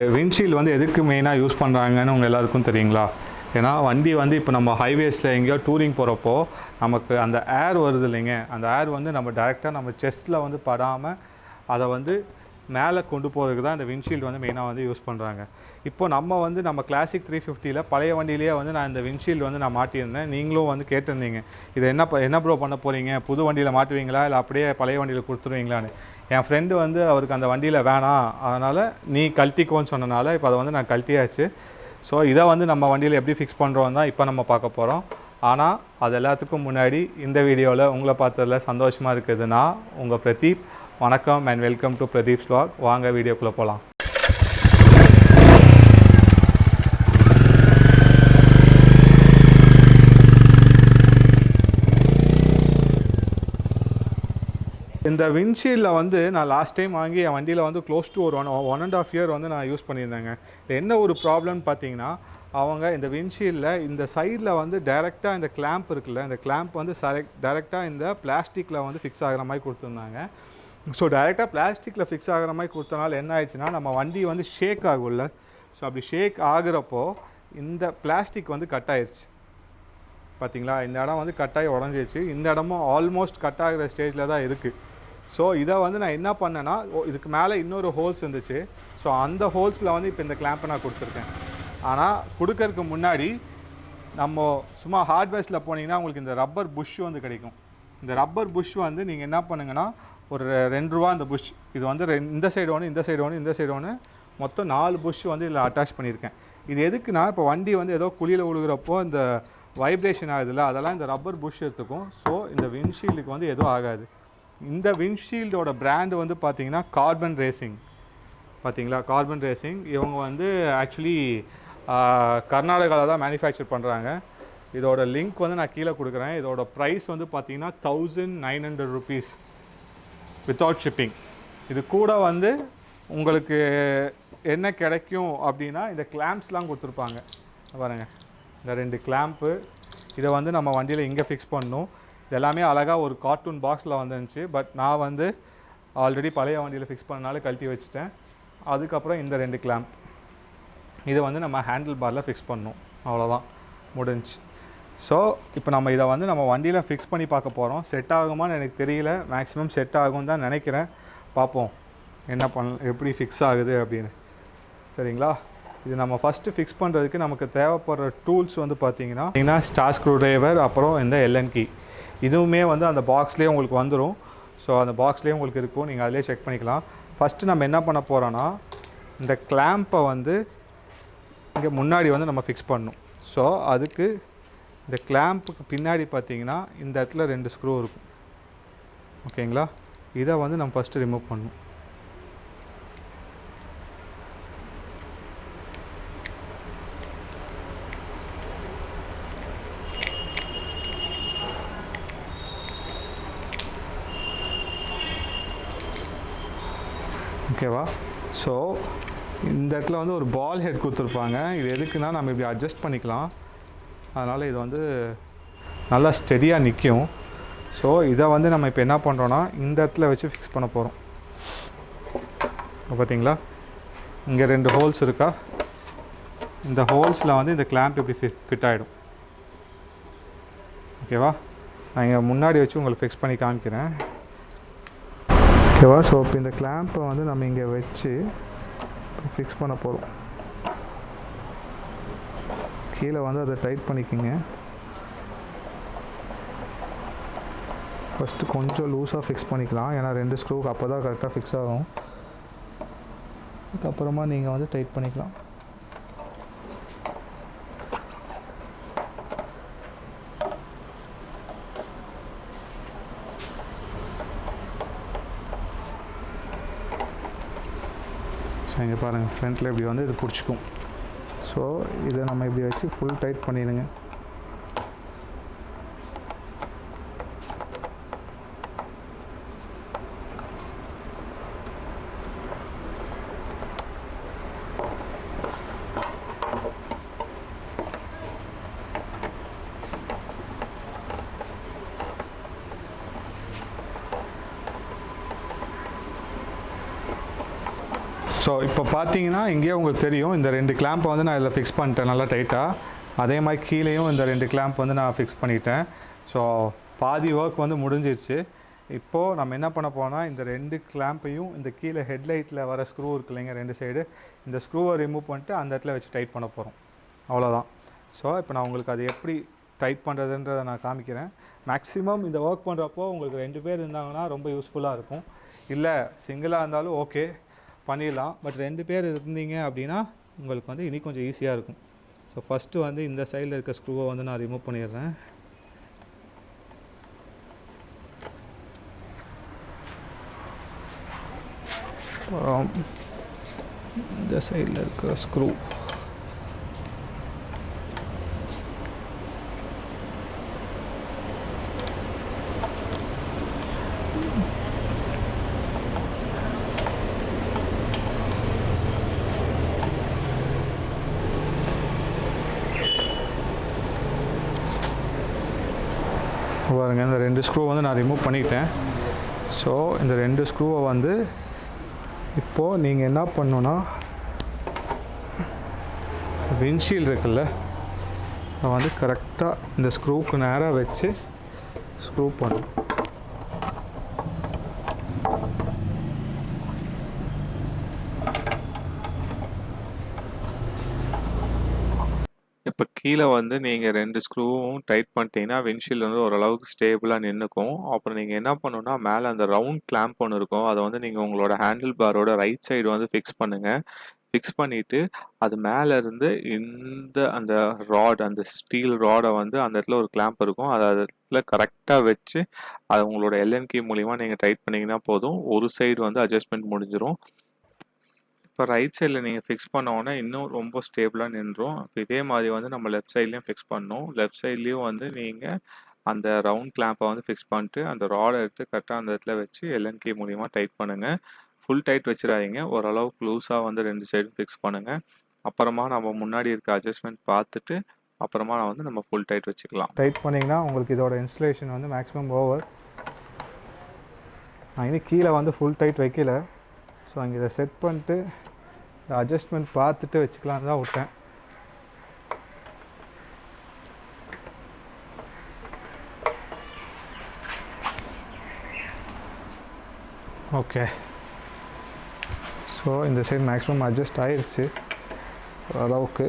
Windshield வந்து எதுக்கு மெயினாக யூஸ் பண்ணுறாங்கன்னு உங்கள் எல்லாருக்கும் தெரியுங்களா? ஏன்னா வண்டி வந்து இப்போ நம்ம ஹைவேஸில் எங்கேயோ டூரிங் போகிறப்போ நமக்கு அந்த ஏர் வருது இல்லைங்க, அந்த ஏர் வந்து நம்ம டைரெக்டாக நம்ம செஸ்ட்டில் வந்து படாமல் அதை வந்து மேலே கொண்டு போகிறதுக்கு தான் இந்த விண்ட்ஷீல்டு வந்து மெயினாக வந்து யூஸ் பண்ணுறாங்க. இப்போ நம்ம கிளாசிக் 350ல் பழைய வண்டியிலேயே வந்து நான் இந்த விண்ட்ஷீல்டு வந்து நான் மாட்டியிருந்தேன். நீங்களும் வந்து கேட்டிருந்தீங்க, இதை என்ன ப்ரோ பண்ண போகிறீங்க, புது வண்டியில் மாட்டுவீங்களா இல்லை அப்படியே பழைய வண்டியில் கொடுத்துருவீங்களான்னு. என் ஃப்ரெண்டு வந்து அவருக்கு அந்த வண்டியில் வேணாம், அதனால் நீ கழட்டிக்கோன்னு சொன்னனால இப்போ அதை வந்து நான் கழட்டியாச்சு. ஸோ இதை வந்து நம்ம வண்டியில் எப்படி ஃபிக்ஸ் பண்ணுறோம் தான் இப்போ நம்ம பார்க்க போகிறோம். ஆனால் அது எல்லாத்துக்கும் முன்னாடி இந்த வீடியோவில் உங்களை பார்த்ததில் சந்தோஷமாக இருக்குதுன்னா உங்கள் பிரதீப். வணக்கம் and welcome to Pradeep's vlog. வாங்க வீடியோக்குள்ளே போகலாம். இந்த விண்ட்ஷீல்டில் வந்து நான் லாஸ்ட் டைம் வாங்கி என் வண்டியில் வந்து க்ளோஸ் டு ஒரு 1.5 year வந்து நான் யூஸ் பண்ணியிருந்தேங்க. என்ன ஒரு ப்ராப்ளம்னு பார்த்தீங்கன்னா, அவங்க இந்த விண்ட்ஷீல்டில் இந்த சைடில் வந்து டைரெக்டாக இந்த கிளாம்ப் இருக்குல்ல, இந்த கிளாம்ப் வந்து டைரெக்டாக இந்த பிளாஸ்டிக்கில் வந்து ஃபிக்ஸ் ஆகிற மாதிரி கொடுத்துருந்தாங்க. ஸோ டைரெக்டாக பிளாஸ்டிக்கில் ஃபிக்ஸ் ஆகிற மாதிரி கொடுத்தனால என்ன ஆயிடுச்சுன்னா, நம்ம வண்டி வந்து ஷேக் ஆகும்ல, ஸோ அப்படி ஷேக் ஆகுறப்போ இந்த பிளாஸ்டிக் வந்து கட் ஆயிடுச்சு. பார்த்தீங்களா, இந்த இடம் வந்து கட்டாகி உடஞ்சிச்சு. இந்த இடமும் ஆல்மோஸ்ட் கட் ஆகிற ஸ்டேஜில் தான் இருக்குது. ஸோ இதை வந்து நான் என்ன பண்ணேன்னா, இதுக்கு மேலே இன்னொரு ஹோல்ஸ் இருந்துச்சு. ஸோ அந்த ஹோல்ஸில் வந்து இப்போ இந்த கிளாம்பை நான் கொடுத்துருக்கேன். ஆனால் கொடுக்கறதுக்கு முன்னாடி நம்ம சும்மா ஹார்ட்வேர்ஸில் போனீங்கன்னா உங்களுக்கு இந்த ரப்பர் புஷ் வந்து கிடைக்கும். இந்த ரப்பர் புஷ் வந்து நீங்கள் என்ன பண்ணுங்கன்னா, ஒரு ₹2 இந்த புஷ். இது வந்து இந்த சைடு ஒன்று, இந்த சைடு ஒன்று, இந்த சைடு ஒன்று, மொத்தம் 4 புஷ் வந்து இதில் அட்டாச் பண்ணியிருக்கேன். இது எதுக்குன்னா, இப்போ வண்டி வந்து ஏதோ குழியில் விழுகிறப்போ இந்த வைப்ரேஷன் ஆகுதுல்ல, அதெல்லாம் இந்த ரப்பர் புஷ் எடுத்துக்கும். ஸோ இந்த விண்ட்ஷீல்டுக்கு வந்து எதுவும் ஆகாது. இந்த விண்ட்ஷீல்டோட பிராண்டு வந்து பார்த்தீங்கன்னா கார்பன் ரேசிங். பார்த்தீங்களா, கார்பன் ரேசிங். இவங்க வந்து ஆக்சுவலி கர்நாடகாவில் தான் மேனுஃபேக்சர் பண்ணுறாங்க. இதோட லிங்க் வந்து நான் கீழே கொடுக்குறேன். இதோட ப்ரைஸ் வந்து பார்த்தீங்கன்னா ₹1900 வித்தவுட் ஷிப்பிங். இது கூட வந்து உங்களுக்கு என்ன கிடைக்கும் அப்படின்னா, இந்த கிளாம்ப்ஸ்லாம் கொடுத்துருப்பாங்க பாருங்கள். இந்த 2 கிளாம்ப்பு, இதை வந்து நம்ம வண்டியில் இங்கே ஃபிக்ஸ் பண்ணணும். எல்லாமே அழகாக ஒரு கார்ட்டூன் பாக்ஸில் வந்துருந்துச்சு. பட் நான் வந்து ஆல்ரெடி பழைய வண்டியில் ஃபிக்ஸ் பண்ணனால கழட்டி வச்சுட்டேன். அதுக்கப்புறம் இந்த 2 கிளாம்ப், இதை வந்து நம்ம ஹேண்டில் பாரில் ஃபிக்ஸ் பண்ணணும். அவ்வளோதான், முடிஞ்சு. ஸோ இப்போ நம்ம இதை வந்து நம்ம வண்டியில் ஃபிக்ஸ் பண்ணி பார்க்க போகிறோம். செட் ஆகுமான்னு எனக்கு தெரியல. மேக்ஸிமம் செட் ஆகும் தான் நினைக்கிறேன். பார்ப்போம் எப்படி ஃபிக்ஸ் ஆகுது அப்படின்னு. சரிங்களா, இது நம்ம ஃபஸ்ட்டு ஃபிக்ஸ் பண்ணுறதுக்கு நமக்கு தேவைப்படுற டூல்ஸ் வந்து பார்த்தீங்கன்னா ஸ்டார் ஸ்க்ரூ டிரைவர், அப்புறம் இந்த எல்என் கீ. இதுவுமே வந்து அந்த பாக்ஸ்லேயே உங்களுக்கு வந்துடும். ஸோ அந்த பாக்ஸ்லேயே உங்களுக்கு இருக்கும், நீங்கள் அதிலே செக் பண்ணிக்கலாம். ஃபஸ்ட்டு நம்ம என்ன பண்ண போகிறோன்னா, இந்த கிளாம்பை வந்து இங்கே முன்னாடி வந்து நம்ம ஃபிக்ஸ் பண்ணணும். ஸோ அதுக்கு இந்த கிளாம்புக்கு பின்னாடி பார்த்தீங்கன்னா இந்த இடத்துல 2 ஸ்க்ரூ இருக்கும். ஓகேங்களா, இதை வந்து நம்ம ஃபஸ்ட்டு ரிமூவ் பண்ணணும். ஓகேவா, ஸோ இந்த இடத்துல வந்து ஒரு பால் ஹெட் கொடுத்துருப்பாங்க. இது எதுக்குன்னா, நம்ம இப்படி அட்ஜஸ்ட் பண்ணிக்கலாம். அதனால் இது வந்து நல்லா ஸ்டெடியாக நிற்கும். ஸோ இதை வந்து நம்ம இப்போ என்ன பண்ணுறோன்னா, இந்த இடத்துல வச்சு ஃபிக்ஸ் பண்ண போகிறோம். பார்த்தீங்களா, இங்கே 2 ஹோல்ஸ் இருக்கா, இந்த ஹோல்ஸில் வந்து இந்த கிளாம்ப் இப்படி ஃபிட் ஆகிடும். ஓகேவா, நான் இங்கே முன்னாடி வச்சு உங்களுக்கு ஃபிக்ஸ் பண்ணி காமிக்கிறேன். ஓகேவா, ஸோ இப்போ இந்த கிளாம்பை வந்து நம்ம இங்கே வச்சு ஃபிக்ஸ் பண்ண போகிறோம். கீழே வந்து அதை டைட் பண்ணிக்கோங்க. ஃபஸ்ட்டு கொஞ்சம் லூஸாக ஃபிக்ஸ் பண்ணிக்கலாம், ஏன்னா 2 ஸ்க்ரூக்கு அப்போ தான் கரெக்டாக ஃபிக்ஸ் ஆகும். அதுக்கப்புறமா நீங்கள் வந்து டைட் பண்ணிக்கலாம். இங்கே பாருங்கள், ஃப்ரண்ட்டில் இப்படி வந்து இது பிடிச்சிக்கும். ஸோ இதை நம்ம இப்படி வச்சு ஃபுல் டைட் பண்ணிடுங்க. ஸோ இப்போ பார்த்தீங்கன்னா இங்கேயே உங்களுக்கு தெரியும், இந்த 2 கிளாம்பை வந்து நான் இதில் ஃபிக்ஸ் பண்ணிட்டேன் நல்லா டைட்டாக. அதே மாதிரி கீழேயும் இந்த 2 கிளாம்ப் வந்து நான் ஃபிக்ஸ் பண்ணிட்டேன். ஸோ பாதி ஒர்க் வந்து முடிஞ்சிருச்சு. இப்போது நம்ம என்ன பண்ண போனால் இந்த 2 கிளாம்பையும் இந்த கீழே ஹெட்லைட்டில் வர ஸ்க்ரூ இருக்கு இல்லைங்க 2 சைடு, இந்த ஸ்க்ரூவை ரிமூவ் பண்ணிட்டு அந்த இடத்துல வச்சு டைட் பண்ண போகிறோம். அவ்வளோதான். ஸோ இப்போ நான் உங்களுக்கு அது எப்படி டைட் பண்ணுறதுன்றதை நான் காமிக்கிறேன். மேக்ஸிமம் இந்த ஒர்க் பண்ணுறப்போ உங்களுக்கு 2 பேர் இருந்தாங்கன்னா ரொம்ப யூஸ்ஃபுல்லாக இருக்கும். இல்லை சிங்கிளாக இருந்தாலும் ஓகே பண்ணிடலாம். பட் 2 பேர் இருந்தீங்க அப்படின்னா உங்களுக்கு வந்து இன்னும் கொஞ்சம் ஈஸியாக இருக்கும். ஸோ ஃபஸ்ட்டு வந்து இந்த சைடில் இருக்க ஸ்க்ரூவை வந்து நான் ரிமூவ் பண்ணிடுறேன். இந்த சைடில் இருக்கிற ஸ்க்ரூ பாருங்கள், இந்த 2 ஸ்க்ரூ வந்து நான் ரிமூவ் பண்ணிட்டேன். ஸோ இந்த 2 ஸ்க்ரூவை வந்து இப்போது நீங்கள் என்ன பண்ணணுன்னா, விண்ட்ஷீல்டு இருக்குல்ல, அதை வந்து கரெக்டாக இந்த ஸ்க்ரூவுக்கு நேராக வச்சு ஸ்க்ரூ பண்ணணும். இப்போ கீழே வந்து நீங்கள் 2 ஸ்க்ரூவும் டைட் பண்ணிட்டீங்கன்னா விண்ட்ஷீல்டு வந்து ஓரளவுக்கு ஸ்டேபிளாக நின்றுக்கும். அப்புறம் நீங்கள் என்ன பண்ணணுன்னா, மேலே அந்த ரவுண்ட் கிளாம்ப் ஒன்று இருக்கும், அதை வந்து நீங்கள் உங்களோட ஹேண்டில் பாரோட ரைட் சைடு வந்து ஃபிக்ஸ் பண்ணுங்கள். ஃபிக்ஸ் பண்ணிவிட்டு அது மேலே இருந்து அந்த ராட், அந்த ஸ்டீல் ராடை வந்து அந்த இடத்துல ஒரு கிளாம்ப் இருக்கும், அதை அதில் கரெக்டாக வச்சு அதை உங்களோட எல்என் கீ மூலிமா நீங்கள் டைட் பண்ணிங்கன்னா போதும். ஒரு சைடு வந்து அட்ஜஸ்ட்மெண்ட் முடிஞ்சிடும். இப்போ ரைட் சைடில் நீங்கள் ஃபிக்ஸ் பண்ணோன்னா இன்னும் ரொம்ப ஸ்டேபிளாக நின்றும். இப்போ இதே மாதிரி வந்து நம்ம லெஃப்ட் சைட்லேயும் ஃபிக்ஸ் பண்ணணும். லெஃப்ட் சைட்லேயும் வந்து நீங்கள் அந்த ரவுண்ட் கிளாம்பை வந்து ஃபிக்ஸ் பண்ணிட்டு அந்த ராடை எடுத்து கரெக்டாக அந்த இடத்துல வச்சு எல்என் கீ மூலிமா டைட் பண்ணுங்கள். ஃபுல் டைட் வச்சிடாதீங்க, ஓரளவுக்கு லூஸாக வந்து 2 சைடும் ஃபிக்ஸ் பண்ணுங்கள். அப்புறமா நம்ம முன்னாடி இருக்க அட்ஜஸ்ட்மெண்ட் பார்த்துட்டு அப்புறமா நம்ம ஃபுல் டைட் வச்சுக்கலாம். டைட் பண்ணிங்கன்னா உங்களுக்கு இதோட இன்ஸ்டலேஷன் வந்து மேக்ஸிமம் ஓவர். நான் இன்னும் கீழே வந்து ஃபுல் டைட் வைக்கல. ஸோ அங்கே இதை செட் பண்ணிட்டு இந்த அட்ஜஸ்ட்மெண்ட் பார்த்துட்டு வச்சுக்கலான்னு தான் விட்டேன். ஓகே, ஸோ இந்த சைடு மேக்ஸிமம் அட்ஜஸ்ட் ஆகிடுச்சு அளவுக்கு.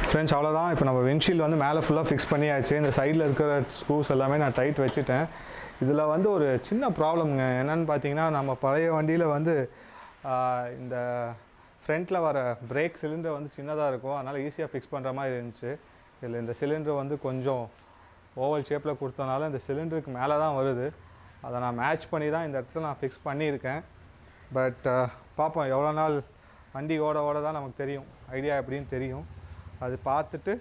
ஃப்ரெண்ட்ஸ் அவ்வளோதான். இப்போ நம்ம விண்ட்ஷீல்டு வந்து மேலே ஃபுல்லாக ஃபிக்ஸ் பண்ணியாச்சு. இந்த சைடில் இருக்கிற ஸ்க்ரூஸ் எல்லாமே நான் டைட் வச்சுட்டேன். இதில் வந்து ஒரு சின்ன ப்ராப்ளம்ங்க. என்னென்னு பார்த்தீங்கன்னா, நம்ம பழைய வண்டியில் வந்து இந்த ஃப்ரண்ட்டில் வர பிரேக் சிலிண்டர் வந்து சின்னதாக இருக்கும், அதனால் ஈஸியாக ஃபிக்ஸ் பண்ணுற மாதிரி இருந்துச்சு. இதில் இந்த சிலிண்டர் வந்து கொஞ்சம் ஓவல் ஷேப்பில் கொடுத்தனால இந்த சிலிண்டருக்கு மேலே தான் வருது. அதை நான் மேட்ச் பண்ணி தான் இந்த இடத்துல நான் ஃபிக்ஸ் பண்ணியிருக்கேன். பட் பார்ப்போம், எவ்வளோ நாள் வண்டி ஓட தான் நமக்கு தெரியும், ஐடியா எப்படின்னு தெரியும். அது பார்த்துட்டு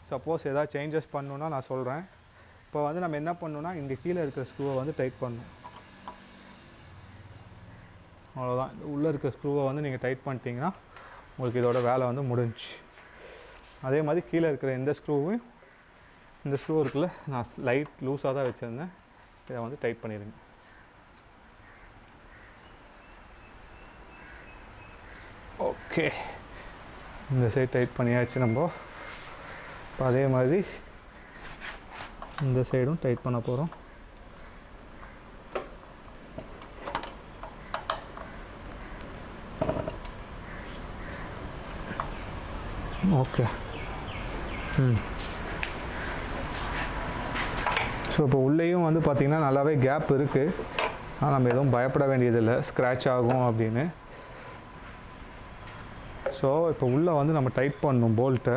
சப்போஸ் எதாவது சேஞ்சஸ் பண்ணணுன்னா நான் சொல்கிறேன். இப்போ வந்து நம்ம என்ன பண்ணணுன்னா, இங்கே கீழே இருக்கிற ஸ்க்ரூவை வந்து டைட் பண்ணணும். அவ்வளோதான். உள்ளே இருக்கிற ஸ்க்ரூவை வந்து நீங்கள் டைட் பண்ணிட்டீங்கன்னா உங்களுக்கு இதோட வேலை வந்து முடிஞ்சிச்சு. அதே மாதிரி கீழே இருக்கிற இந்த ஸ்க்ரூவையும், இந்த ஸ்க்ரூ இருக்குல்ல, நான் லைட் லூஸாக தான் வச்சுருந்தேன், இதை வந்து டைட் பண்ணிடுங்க. ஓகே, இந்த சைட் டைட் பண்ணியாச்சு நம்ம. இப்போ அதே மாதிரி இந்த சைடும் டைட் பண்ண போகிறோம். ஓகே, ஸோ இப்போ உள்ளேயும் வந்து பார்த்திங்கன்னா நல்லாவே கேப் இருக்குது. ஆனால் நம்ம எதுவும் பயப்பட வேண்டியதில்லை ஸ்க்ராட்ச் ஆகும் அப்படின்னு. ஸோ இப்போ உள்ளே வந்து நம்ம டைட் பண்ணணும் போல்ட்டை.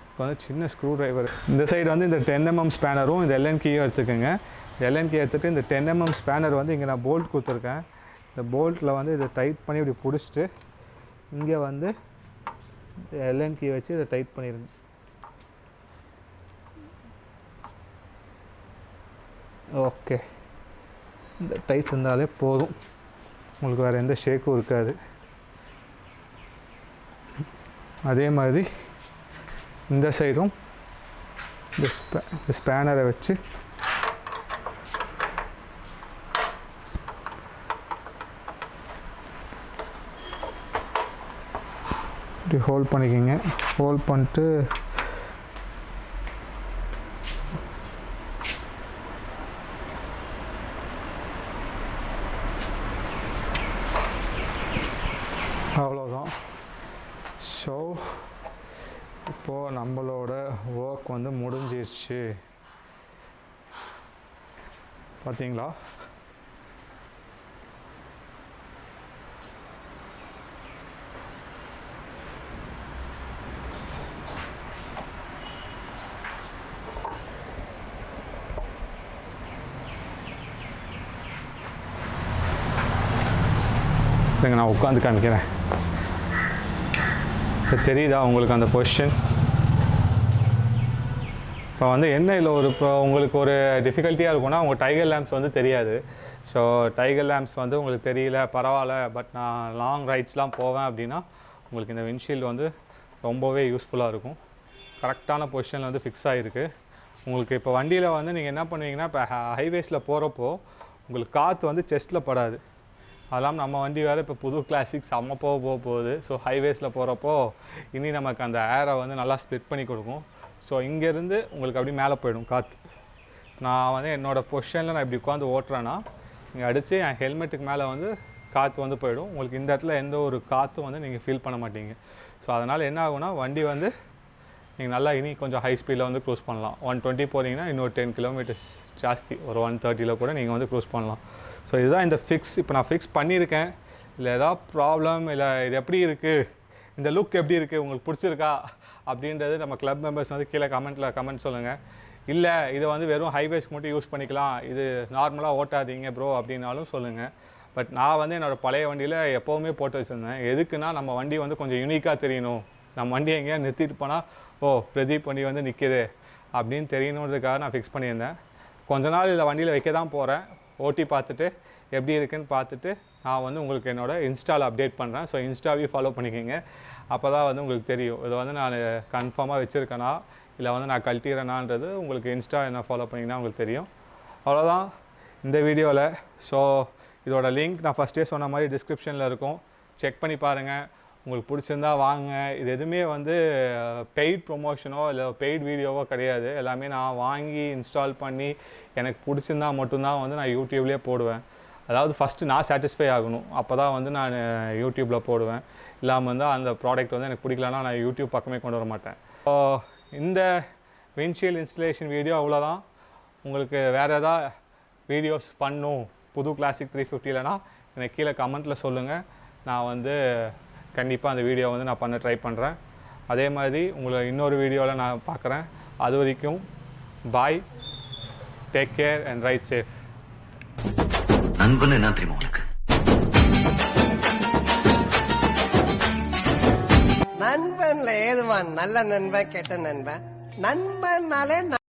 இப்போ வந்து சின்ன ஸ்க்ரூ ட்ரைவர், இந்த சைடு வந்து இந்த 10 mm ஸ்பேனரும் இந்த எல்என் கீயும் எடுத்துக்கோங்க. இந்த எல்என் கீ எடுத்துகிட்டு இந்த 10 mm ஸ்பேனர் வந்து இங்கே நான் போல்ட் கொடுத்துருக்கேன். இந்த போல்ட்டில் வந்து இதை டைட் பண்ணி இப்படி பிடிச்சிட்டு இங்கே வந்து எல்என் கீ வச்சு இதை டைட் பண்ணிடுங்க. ஓகே, இந்த டைட் இருந்தாலே போதும், உங்களுக்கு வேறு எந்த ஷேக்கும் இருக்காது. அதே மாதிரி இந்த சைடும் இந்த ஸ்பேனரை வச்சு இப்படி ஹோல்ட் பண்ணிக்கிங்க. ஹோல்ட் பண்ணிட்டு அவ்வளோதான். ஸோ இப்போது நம்மளோட ஒர்க் வந்து முடிஞ்சிருச்சு. பார்த்தீங்களா? நான் உட்காந்து காமிக்கிறேன். தெரியுதா உங்களுக்கு அந்த பொசிஷன்? இப்போ வந்து என்ன இல்லை இப்போ உங்களுக்கு ஒரு டிஃபிகல்ட்டியாக இருக்கும்னா உங்கள் டைகர் லேம்ப்ஸ் வந்து தெரியாது. ஸோ டைகர் லேம்ப்ஸ் வந்து உங்களுக்கு தெரியல, பரவாயில்ல, பட் நான் லாங் ரைட்ஸ்லாம் போவேன் அப்படின்னா உங்களுக்கு இந்த விண்ட்ஷீல்டு வந்து ரொம்பவே யூஸ்ஃபுல்லாக இருக்கும். கரெக்டான பொசிஷனில் வந்து ஃபிக்ஸ் ஆகிருக்கு. உங்களுக்கு இப்போ வண்டியில் வந்து நீங்கள் என்ன பண்ணுவீங்கன்னா, இப்போ ஹைவேஸில் போகிறப்போ உங்களுக்கு காற்று வந்து செஸ்ட்டில் படாது. அதெல்லாம் நம்ம வண்டி வேறு இப்போ புது கிளாசிக் செம்ம போகுது. ஸோ ஹைவேஸில் போகிறப்போ இனி நமக்கு அந்த ஏரை வந்து நல்லா ஸ்ப்ளிட் பண்ணி கொடுக்கும். ஸோ இங்கேருந்து உங்களுக்கு அப்படி மேலே போயிடும் காற்று. நான் வந்து என்னோடய பொசிஷனில் நான் இப்படி உட்காந்து ஓட்டுறேன்னா இங்கே அடித்து என் ஹெல்மெட்டுக்கு மேலே வந்து காற்று வந்து போயிடும். உங்களுக்கு இந்த இடத்துல எந்த ஒரு காற்றும் வந்து நீங்கள் ஃபீல் பண்ண மாட்டீங்க. ஸோ அதனால் என்ன ஆகுனா வண்டி வந்து நீங்கள் நல்லா இனி கொஞ்சம் ஹை ஸ்பீடில் வந்து க்ரூஸ் பண்ணலாம். 120 போகிறீங்கன்னா இன்னொரு 10 கிலோமீட்டர்ஸ் ஜாஸ்தி, ஒரு 130 கூட நீங்கள் வந்து க்ரூஸ் பண்ணலாம். ஸோ இதுதான் இந்த ஃபிக்ஸ். இப்போ நான் ஃபிக்ஸ் பண்ணியிருக்கேன். இல்லை ஏதாவது ப்ராப்ளம், இல்லை இது எப்படி இருக்குது, இந்த லுக் எப்படி இருக்குது, உங்களுக்கு பிடிச்சிருக்கா அப்படின்றது நம்ம கிளப் மெம்பர்ஸ் வந்து கீழே கமெண்ட் சொல்லுங்கள். இல்லை இதை வந்து வெறும் ஹைவேஸ்க்கு மட்டும் யூஸ் பண்ணிக்கலாம், இது நார்மலாக ஓட்டாதீங்க ப்ரோ அப்படின்னாலும் சொல்லுங்கள். பட் நான் வந்து என்னோடய பழைய வண்டியில் எப்போவுமே போட்டு வச்சுருந்தேன். எதுக்குன்னா நம்ம வண்டி வந்து கொஞ்சம் யூனிக்காக தெரியணும். நம்ம வண்டியை எங்கேயா நிறுத்திட்டு போனால் ஓ பிரதீப் வண்டி வந்து நிற்கிது அப்படின்னு தெரியணுன்றதுக்காக நான் ஃபிக்ஸ் பண்ணியிருந்தேன். கொஞ்ச நாள் இல்லை வண்டியில் வைக்க தான் போகிறேன். ஓட்டி பார்த்துட்டு எப்படி இருக்குன்னு பார்த்துட்டு நான் வந்து உங்களுக்கு என்னோடய இன்ஸ்டாவில் அப்டேட் பண்ணுறேன். ஸோ இன்ஸ்டாவையும் ஃபாலோ பண்ணிக்கோங்க. அப்போ தான் வந்து உங்களுக்கு தெரியும் இதை வந்து நான் கன்ஃபார்மாக வச்சுருக்கேனா இல்லை வந்து நான் கழட்டிடுறேனான்றது உங்களுக்கு இன்ஸ்டா என்ன ஃபாலோ பண்ணிங்கன்னா உங்களுக்கு தெரியும். அவ்வளோதான் இந்த வீடியோவில். ஸோ இதோட லிங்க் நான் ஃபஸ்ட்டே சொன்ன மாதிரி டிஸ்கிரிப்ஷனில் இருக்கும். செக் பண்ணி பாருங்கள். உங்களுக்கு பிடிச்சிருந்தா வாங்க. இது எதுவுமே வந்து பெய்ட் ப்ரொமோஷனோ இல்லை பெய்ட் வீடியோவோ கிடையாது. எல்லாமே நான் வாங்கி இன்ஸ்டால் பண்ணி எனக்கு பிடிச்சிருந்தா மட்டும்தான் வந்து நான் யூடியூப்லேயே போடுவேன். அதாவது ஃபஸ்ட்டு நான் சாட்டிஸ்ஃபை ஆகணும், அப்போ தான் வந்து நான் யூடியூப்பில் போடுவேன். இல்லாமல் வந்து அந்த ப்ராடக்ட் வந்து எனக்கு பிடிக்கலன்னா நான் யூடியூப் பக்கமே கொண்டு வர மாட்டேன். ஸோ இந்த விண்ட்ஷீல்டு இன்ஸ்டலேஷன் வீடியோ அவ்வளோதான். உங்களுக்கு வேறு எதாவது வீடியோஸ் பண்ணும் புது கிளாசிக் 350லனா எனக்கு கீழே கமெண்ட்டில் சொல்லுங்கள். நான் வந்து கண்டிப்பாக அந்த வீடியோ வந்து நான் பண்ண ட்ரை பண்ணுறேன். அதே மாதிரி உங்களை இன்னொரு வீடியோவில் நான் பார்க்குறேன். அது வரைக்கும் bye, take care and ride safe. நண்பன் என்ன தெரியுமா உங்களுக்கு? நண்பன்ல ஏதுவான் நல்ல நண்பன் கெட்ட நண்பன்? நண்பன்னாலே